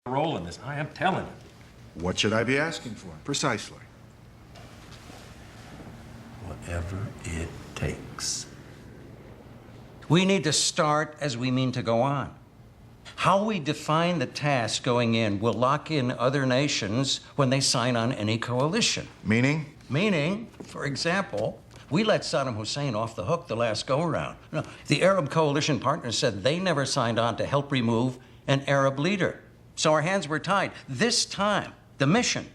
role in this. I am telling you. What should I be asking for? Precisely. Whatever it takes. We need to start as we mean to go on. How we define the task going in will lock in other nations when they sign on any coalition. Meaning? Meaning, for example, we let Saddam Hussein off the hook the last go-around. No, the Arab coalition partners said they never signed on to help remove an Arab leader. So our hands were tied. This time, the mission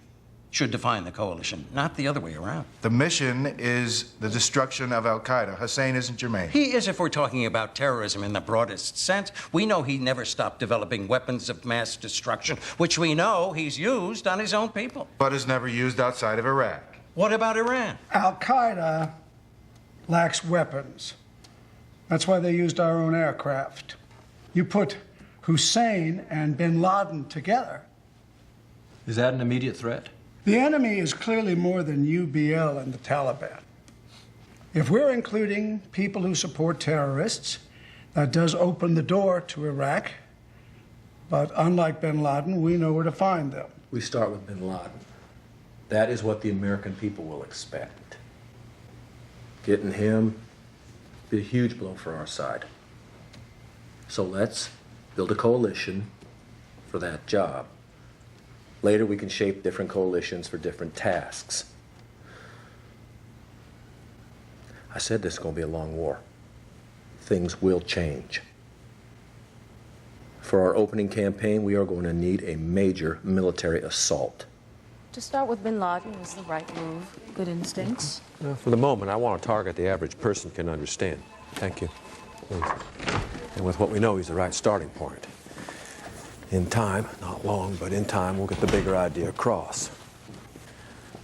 should define the coalition, not the other way around. The mission is the destruction of Al-Qaeda. Hussein isn't germane. He is if we're talking about terrorism in the broadest sense. We know he never stopped developing weapons of mass destruction, which we know he's used on his own people. But is never used outside of Iraq. What about Iran? Al-Qaeda lacks weapons. That's why they used our own aircraft. You put Hussein and bin Laden together. Is that an immediate threat? The enemy is clearly more than UBL and the Taliban. If we're including people who support terrorists, that does open the door to Iraq. But unlike bin Laden, we know where to find them. We start with bin Laden. That is what the American people will expect. Getting him be a huge blow for our side. So let's build a coalition for that job. Later, we can shape different coalitions for different tasks. I said this is going to be a long war. Things will change. For our opening campaign, we are going to need a major military assault. To start with bin Laden was the right move. Good instincts. For the moment, I want a target the average person can understand. Thank you. And with what we know, he's the right starting point. In time, not long, but in time, we'll get the bigger idea across.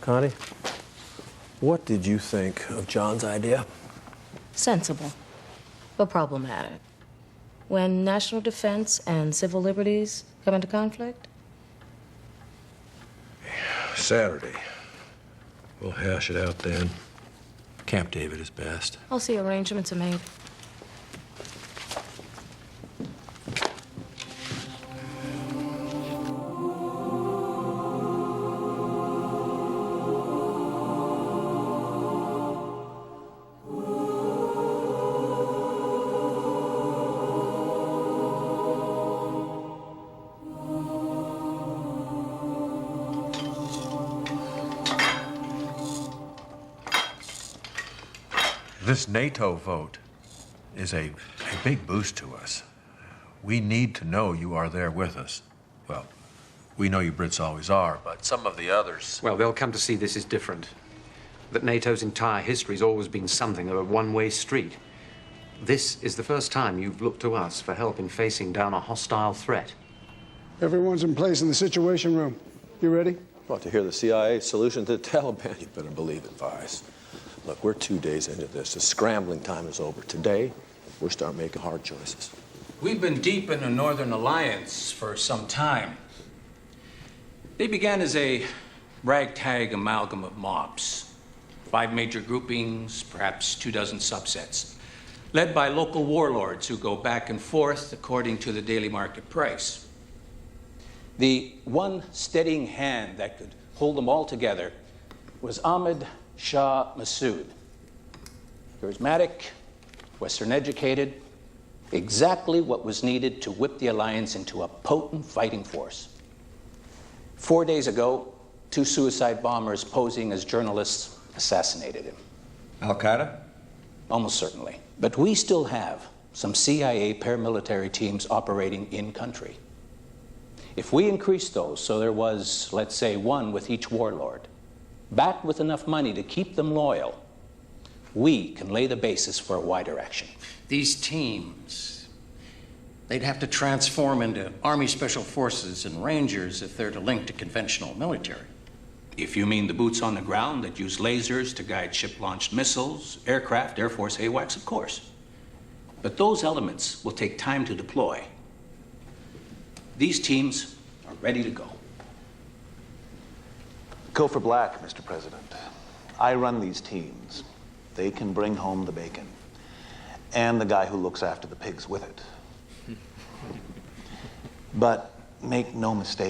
Connie, what did you think of John's idea? Sensible, but problematic. When national defense and civil liberties come into conflict? Saturday. We'll hash it out then. Camp David is best. I'll see arrangements are made. This NATO vote is a big boost to us. We need to know you are there with us. Well, we know you Brits always are, but some of the others... Well, they'll come to see this is different. That NATO's entire history's always been something of a one-way street. This is the first time you've looked to us for help in facing down a hostile threat. Everyone's in place in the Situation Room. You ready? Well, to hear the CIA solution to the Taliban, you better believe it, Vice. Look, we're 2 days into this. The scrambling time is over. Today, we'll start making hard choices. We've been deep in the Northern Alliance for some time. They began as a ragtag amalgam of mobs. 5 major groupings, perhaps 24 subsets, led by local warlords who go back and forth according to the daily market price. The one steadying hand that could hold them all together was Ahmed Shah Massoud. Charismatic, Western educated, exactly what was needed to whip the alliance into a potent fighting force. 4 days ago, 2 suicide bombers posing as journalists assassinated him. Al-Qaeda? Almost certainly. But we still have some CIA paramilitary teams operating in country. If we increase those so there was, let's say, 1 with each warlord, backed with enough money to keep them loyal, we can lay the basis for a wider action. These teams, they'd have to transform into Army Special Forces and Rangers if they're to link to conventional military. If you mean the boots on the ground that use lasers to guide ship-launched missiles, aircraft, Air Force AWACS, of course. But those elements will take time to deploy. These teams are ready to go. Go for black, Mr. President. I run these teams. They can bring home the bacon. And the guy who looks after the pigs with it. But make no mistake.